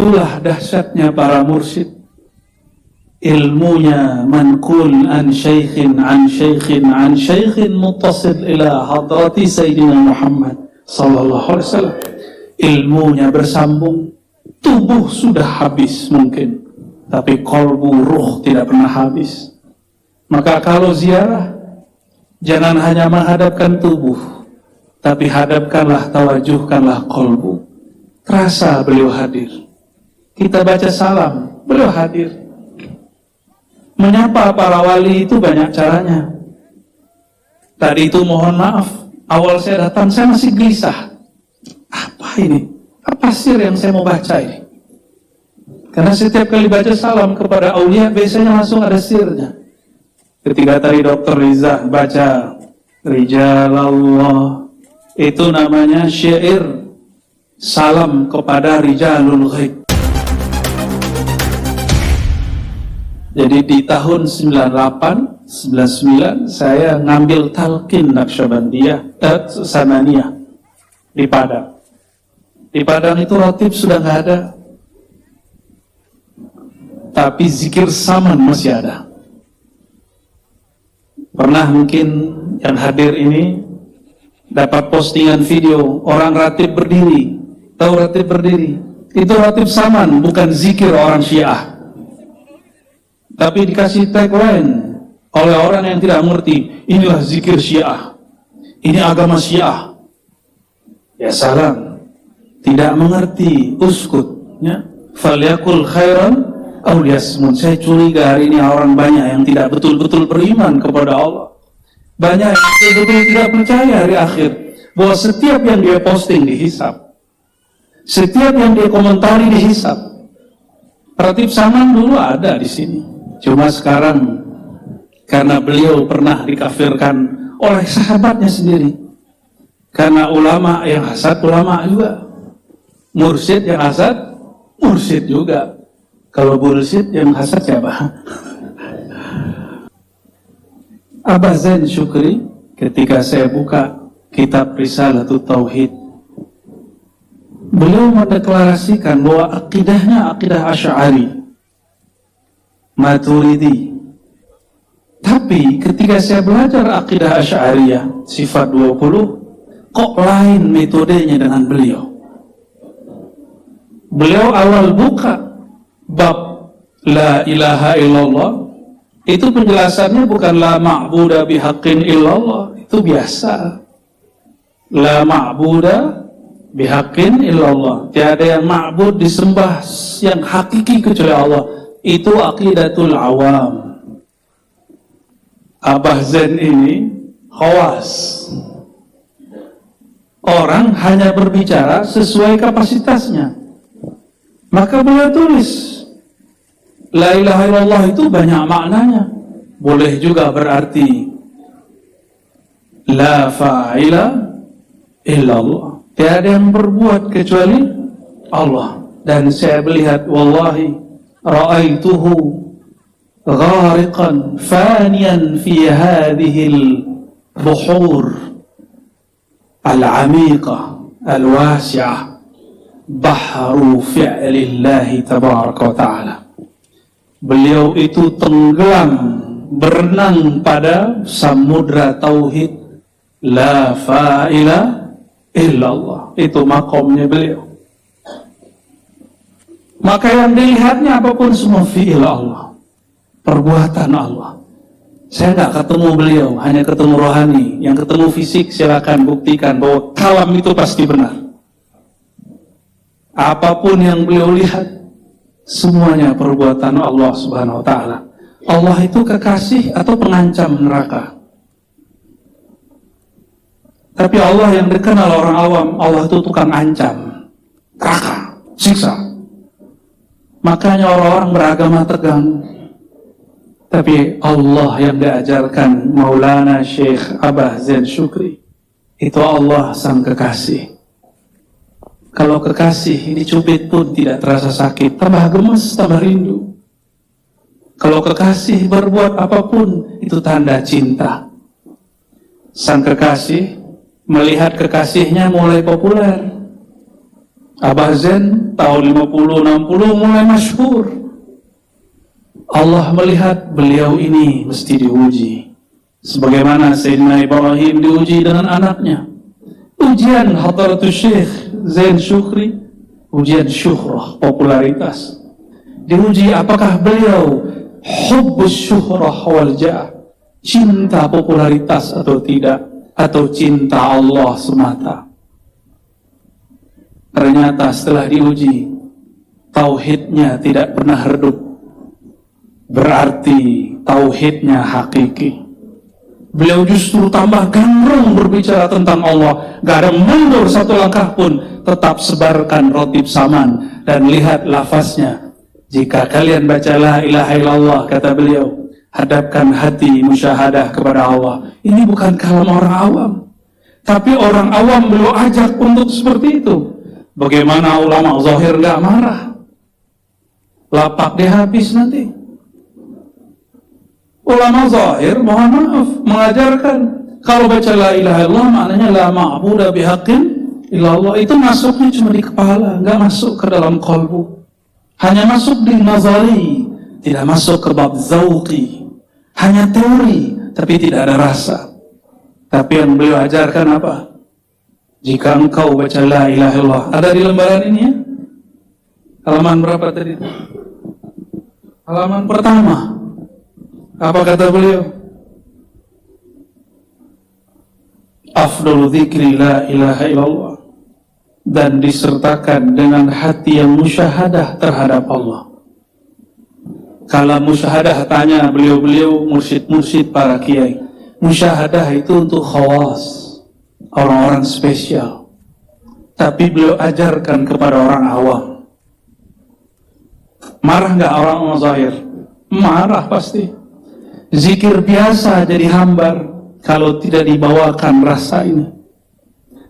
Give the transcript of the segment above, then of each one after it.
Itulah dahsyatnya para mursyid. Ilmunya manqul an syaikhin an syaikhin an syaikhin muttasil ila hadrati Sayyidina Muhammad sallallahu alaihi wasallam. Ilmunya bersambung. Tubuh sudah habis mungkin, tapi qalbu, ruh tidak pernah habis. Maka kalau ziarah, jangan hanya menghadapkan tubuh, tapi hadapkanlah, tawajuhkanlah qalbu. Terasa beliau hadir. Kita baca salam, beliau hadir. Menyapa para wali itu banyak caranya. Tadi itu mohon maaf, awal saya datang saya masih gelisah. Apa ini? Apa sir yang saya mau baca ini? Karena setiap kali baca salam kepada aulia biasanya langsung ada sirnya. Ketika tadi Dr. Riza baca Rijalallah, itu namanya syair salam kepada Rijalul Ghaib. Jadi di tahun 98, 99 saya ngambil talqin Naqsyabandiyah, Samaniyah di Padang. Di Padang itu ratib sudah nggak ada, tapi zikir saman masih ada. Pernah mungkin yang hadir ini dapat postingan video orang ratib berdiri. Tahu ratib berdiri? Itu ratib saman, bukan zikir orang Syiah. Tapi dikasih tagline oleh orang yang tidak mengerti, inilah zikir Syiah, ini agama Syiah. Ya salam. Tidak mengerti, uskut, ya. Falyakul khairan aw liyasmut. Saya curiga hari ini orang banyak yang tidak betul-betul beriman kepada Allah. Banyak yang betul-betul tidak percaya hari akhir, bahwa setiap yang dia posting dihisab, setiap yang dia komentari dihisab. Ratib Saman dulu ada di sini, cuma sekarang karena beliau pernah dikafirkan oleh sahabatnya sendiri. Karena ulama yang hasad, ulama juga. Mursyid yang hasad, mursyid juga. Kalau mursyid yang hasad siapa? Abah Zain Syukri, ketika saya buka kitab Risalatut Tauhid, beliau mendeklarasikan bahwa akidahnya akidah Asy'ari, Maturidi. Tapi ketika saya belajar akidah Asy'ariyah sifat 20, kok lain metodenya dengan beliau. Beliau awal buka bab la ilaha illallah, itu penjelasannya bukan la ma'buda bihaqqin illallah, itu biasa. La ma'buda bihaqqin illallah, tiada yang ma'bud disembah yang hakiki kecuali Allah. Itu aqidatul awam. Abah Zain ini khawas. Orang hanya berbicara sesuai kapasitasnya. Maka beliau tulis la ilaha illallah itu banyak maknanya. Boleh juga berarti la fa'ila illallah, tiada yang berbuat kecuali Allah. Dan saya melihat wallahi ra'aituhu ghariqan faniyan fi hadhil buhur al-'amiqah al-wasi'ah, bahru fi'lillahi tabaraka wa ta'ala. Beliau itu tenggelam, berenang pada samudra tauhid la fa'ila illallah. Itu makomnya beliau. Maka yang dilihatnya apapun semua fi'il Allah, perbuatan Allah. Saya nggak ketemu beliau, hanya ketemu rohani. Yang ketemu fisik silakan buktikan bahwa kalam itu pasti benar. Apapun yang beliau lihat, semuanya perbuatan Allah Subhanahu wa ta'ala. Allah itu kekasih atau pengancam neraka? Tapi Allah yang dikenal orang awam, Allah itu tukang ancam neraka, siksa. Makanya orang-orang beragama tegang. Tapi Allah yang diajarkan Maulana Syekh Abah Zain Syukri, itu Allah sang kekasih. Kalau kekasih dicubit pun tidak terasa sakit, tambah gemes, tambah rindu. Kalau kekasih berbuat apapun, itu tanda cinta. Sang kekasih melihat kekasihnya mulai populer, Abah Zain tahun 50-60 mulai masyhur. Allah melihat beliau ini mesti diuji. Sebagaimana Sayyidina Ibrahim diuji dengan anaknya. Ujian Hadratus Syekh Zain Syukri, ujian syuhrah, popularitas. Diuji apakah beliau hubbus syuhrah wal jah, cinta popularitas atau tidak, atau cinta Allah semata. Ternyata setelah diuji, tauhidnya tidak pernah redup. Berarti tauhidnya hakiki. Beliau justru tambah gandrung berbicara tentang Allah. Gak ada mundur satu langkah pun. Tetap sebarkan rotib saman. Dan lihat lafaznya. Jika kalian baca la ilaha illallah, kata beliau, hadapkan hati musyahadah kepada Allah. Ini bukan kalam orang awam. Tapi orang awam beliau ajak untuk seperti itu. Bagaimana ulama zahir gak marah? Lapak dia habis nanti. Ulama zahir, mohon maaf, mengajarkan kalau baca la ilaha illallah maknanya la ma'budu bihaqqin illallah. Itu masuknya cuma di kepala, nggak masuk ke dalam qalbu. Hanya masuk di nazari, tidak masuk ke bab zauqi. Hanya teori, tapi tidak ada rasa. Tapi yang beliau ajarkan apa? Jika engkau baca la ilaha illallah, ada di lembaran ini ya? Halaman berapa tadi? Halaman pertama. Apa kata beliau? Afdalu dzikri la ilaha illallah, dan disertakan dengan hati yang musyahadah terhadap Allah. Kalau musyahadah, tanya beliau-beliau mursyid-mursyid para kiai, musyahadah itu untuk khawas, orang-orang spesial. Tapi beliau ajarkan kepada orang awam. Marah nggak orang zahir? Marah pasti. Zikir biasa jadi hambar kalau tidak dibawakan rasa ini.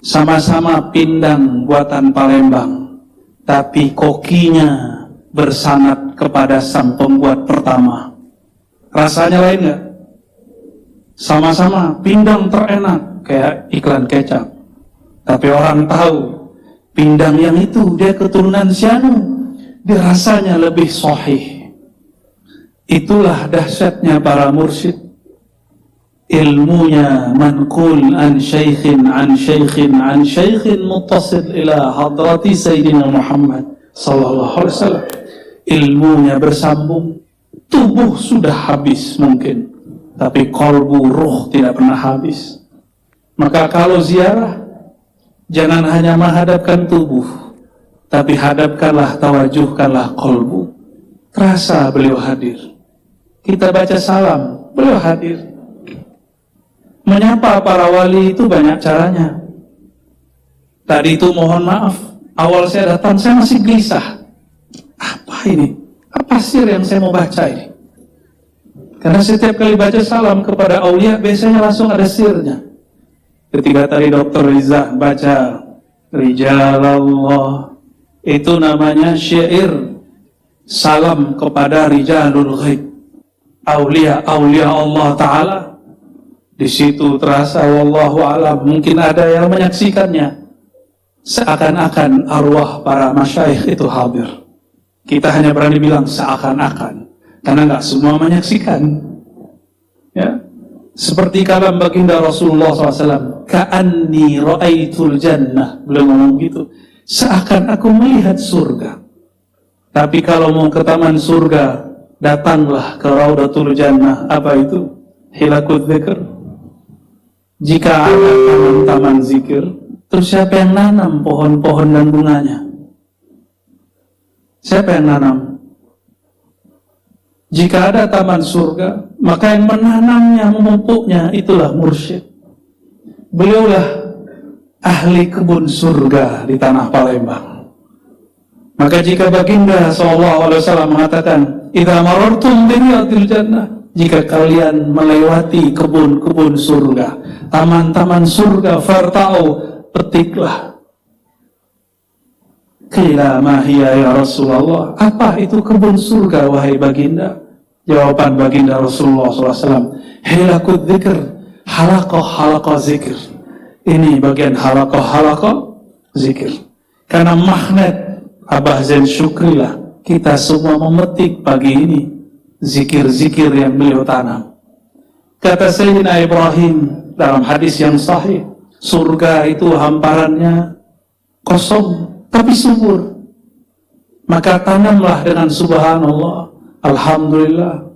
Sama-sama pindang buatan Palembang, tapi kokinya bersanad kepada sang pembuat pertama. Rasanya lain nggak? Sama-sama pindang terenak kayak iklan kecap, tapi orang tahu pindang yang itu dia keturunan Sianu, dia rasanya lebih sahih. Itulah dahsyatnya para mursyid. Ilmunya manqul an syaikhin an syaikhin an syaikhin muttasil ila hadrati Sayyidina Muhammad sallallahu alaihi wasallam. Ilmunya bersambung. Tubuh sudah habis mungkin, tapi qalbu, ruh tidak pernah habis. Maka kalau ziarah, jangan hanya menghadapkan tubuh, tapi hadapkanlah, tawajuhkanlah qalbu. Terasa beliau hadir. Kita baca salam, beliau hadir. Menyapa para wali itu banyak caranya. Tadi itu mohon maaf, awal saya datang saya masih gelisah. Apa ini? Apa sir yang saya mau baca ini? Karena setiap kali baca salam kepada aulia biasanya langsung ada sirnya. Ketika tadi Dr. Riza baca Rijalallah, itu namanya syair salam kepada Rijalul Ghaib, aulia Allah Ta'ala. Di situ terasa wallahu alam, mungkin ada yang menyaksikannya, seakan-akan arwah para masyayikh itu hadir. Kita hanya berani bilang seakan-akan, karena nggak semua menyaksikan. Ya, seperti kalam baginda Rasulullah SAW, ka'anni ra'aitul jannah, beliau ngomong gitu, seakan aku melihat surga. Tapi kalau mau ke taman surga, datanglah ke Raudatul Jannah. Apa itu? Hilakut dzikr. Jika ada taman-taman zikir, terus siapa yang nanam pohon-pohon dan bunganya? Siapa yang nanam? Jika ada taman surga, maka yang menanamnya, memupuknya, itulah mursyid. Beliaulah ahli kebun surga di tanah Palembang. Maka jika baginda SAW mengatakan, idza marartum bi riyadil jannah, jika kalian melewati kebun-kebun surga, taman-taman surga, farta'u, petiklah. Qila ma hiya ya Rasulullah, apa itu kebun surga wahai baginda? Jawaban baginda Rasulullah SAW, hilakut dzikr, halaqah zikir. Ini bagian halaqah zikir. Karena magnet Abah Zain Syukri lah kita semua memetik pagi ini zikir-zikir yang beliau tanam. Kata Sayyidina Ibrahim dalam hadis yang sahih, surga itu hamparannya kosong tapi subur. Maka tanamlah dengan subhanallah, alhamdulillah,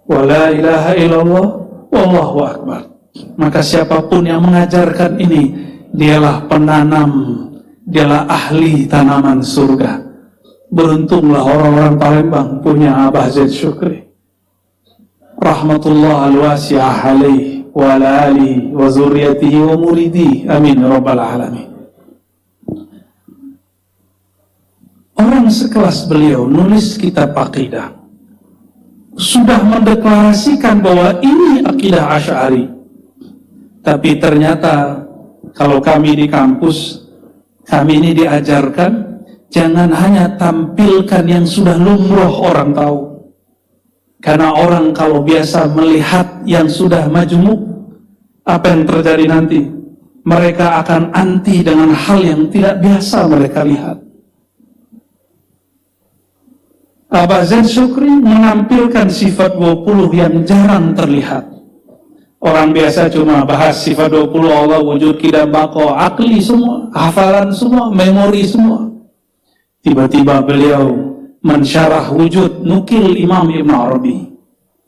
wa la ilaha illallah, wallahu akbar. Maka siapapun yang mengajarkan ini, dialah penanam, dialah ahli tanaman surga. Beruntunglah orang-orang Palembang punya Abah Zain Syukri. Rahmatullah al-wasi'ah alaih wa ala alihi wa zuriyatihi wa muridi. Amin rabbal alamin. Orang sekelas beliau nulis kitab akidah, sudah mendeklarasikan bahwa ini akidah Asy'ari. Tapi ternyata kalau kami di kampus, kami ini diajarkan jangan hanya tampilkan yang sudah lumrah orang tahu. Karena orang kalau biasa melihat yang sudah majmuk, apa yang terjadi nanti? Mereka akan anti dengan hal yang tidak biasa mereka lihat. Abah Zain Syukri menampilkan sifat 20 yang jarang terlihat. Orang biasa cuma bahas sifat 20 Allah, wujud, qidam, baqa, akli semua, hafalan semua, memori semua. Tiba-tiba beliau mensyarah wujud, nukil Imam Ibn Arabi.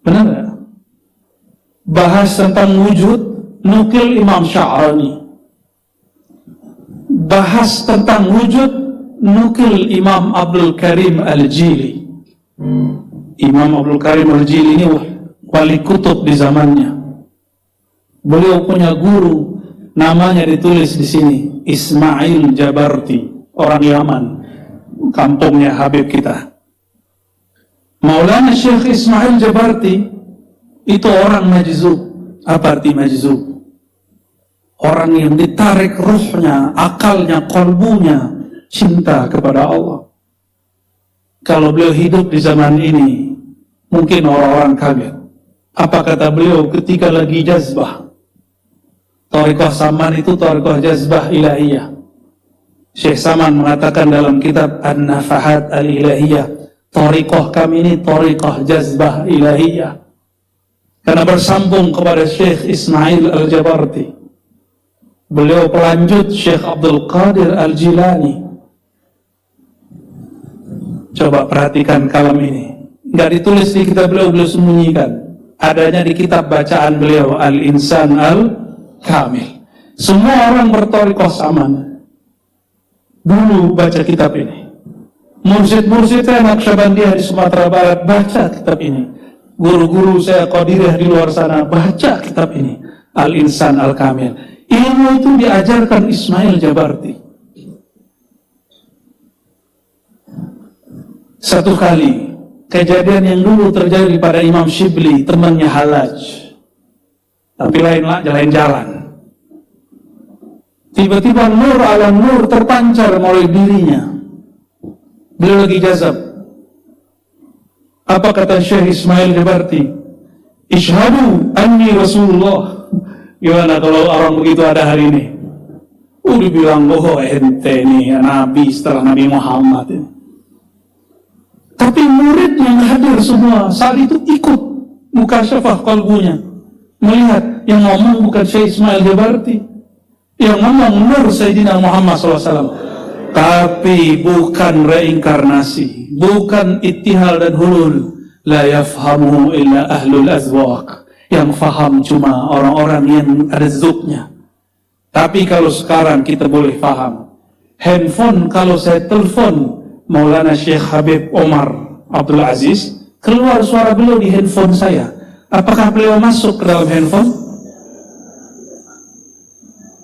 Benar tak? Bahas tentang wujud, nukil Imam Sya'rani. Bahas tentang wujud, nukil Imam Abdul Karim Al-Jili. Imam Abdul Karim Al-Jili ini wali kutub di zamannya. Beliau punya guru, namanya ditulis di sini, Ismail Jabarti, orang Yaman, kampungnya Habib kita. Maulana Syekh Ismail Jabarti itu orang majzub. Apa arti majzub? Orang yang ditarik ruhnya, akalnya, kolbunya, cinta kepada Allah. Kalau beliau hidup di zaman ini, mungkin orang-orang kaget. Apa kata beliau ketika lagi jazbah? Thariqah Saman itu thariqah jazbah ilahiyah. Syekh Saman mengatakan dalam kitab An-Nafahat Al-Ilahiyah, thariqah kami ini thariqah jazbah ilahiyah. Karena bersambung kepada Syekh Ismail Al-Jabarti. Beliau pelanjut Syekh Abdul Qadir Al-Jilani. Coba perhatikan kalam ini. Nggak ditulis di kitab beliau, beliau sembunyikan. Adanya di kitab bacaan beliau, Al-Insan Al-Kamil. Semua orang berthariqah Saman dulu baca kitab ini. Mursyid-mursyid saya Naqsyabandiyah di Sumatera Barat baca kitab ini. Guru-guru saya Qadiriyah di luar sana baca kitab ini, Al-Insan Al-Kamil. Ilmu itu diajarkan Ismail Jabarti. Satu kali kejadian yang dulu terjadi pada Imam Shibli, temannya Halaj, tapi lain jalan. Tiba-tiba nur ala nur terpancar melalui dirinya. Beliau lagi jazab. Apa kata Syekh Ismail Jabarti? Ishhadu anni Rasulullah. Gimana kalau orang begitu ada hari ini? Udah bilang, oh ente nih Nabi setelah Nabi Muhammad ini. Tapi murid yang hadir semua saat itu ikut mukasyafah kalbunya, melihat yang ngomong bukan Syekh Ismail Jabarti, yang ngomong nur Sayyidina Muhammad SAW. Tapi bukan reinkarnasi, bukan ittihal dan hulul. La yafhamu illa ahlul azwaq. Yang faham cuma orang-orang yang ada zuknya. Tapi kalau sekarang kita boleh faham, handphone kalau saya telepon Maulana Syekh Habib Omar Abdul Aziz, keluar suara beliau di handphone saya. Apakah beliau masuk ke dalam handphone?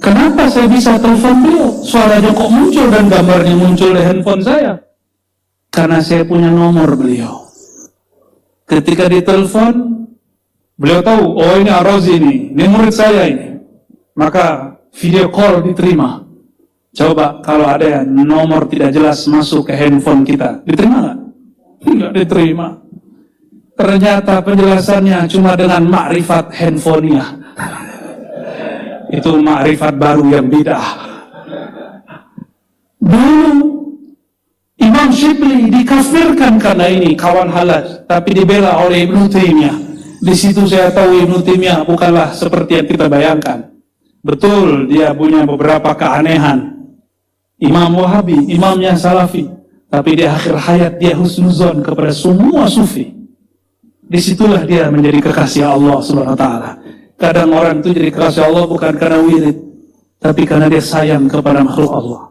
Kenapa saya bisa telepon beliau? Suaranya kok muncul dan gambarnya muncul di handphone saya? Karena saya punya nomor beliau. Ketika ditelepon, beliau tahu, oh ini Ar-Razi ini murid saya ini. Maka video call diterima. Coba kalau ada nomor tidak jelas masuk ke handphone kita, diterima nggak? Nggak diterima. Ternyata penjelasannya cuma dengan makrifat handphonenya. Itu makrifat baru yang bidah. Dulu Imam Shibli dikafirkan karena ini kawan Halaj, tapi dibela oleh Ibnu Taimiyah. Di situ saya tahu Ibnu Taimiyah bukanlah seperti yang kita bayangkan. Betul, dia punya beberapa keanehan. Imam Wahabi, imamnya Salafi, tapi di akhir hayat dia husnuzon kepada semua sufi. Disitulah dia menjadi kekasih Allah Subhanahu wa Ta'ala. Kadang orang itu jadi kekasih Allah bukan karena wirid, tapi karena dia sayang kepada makhluk Allah.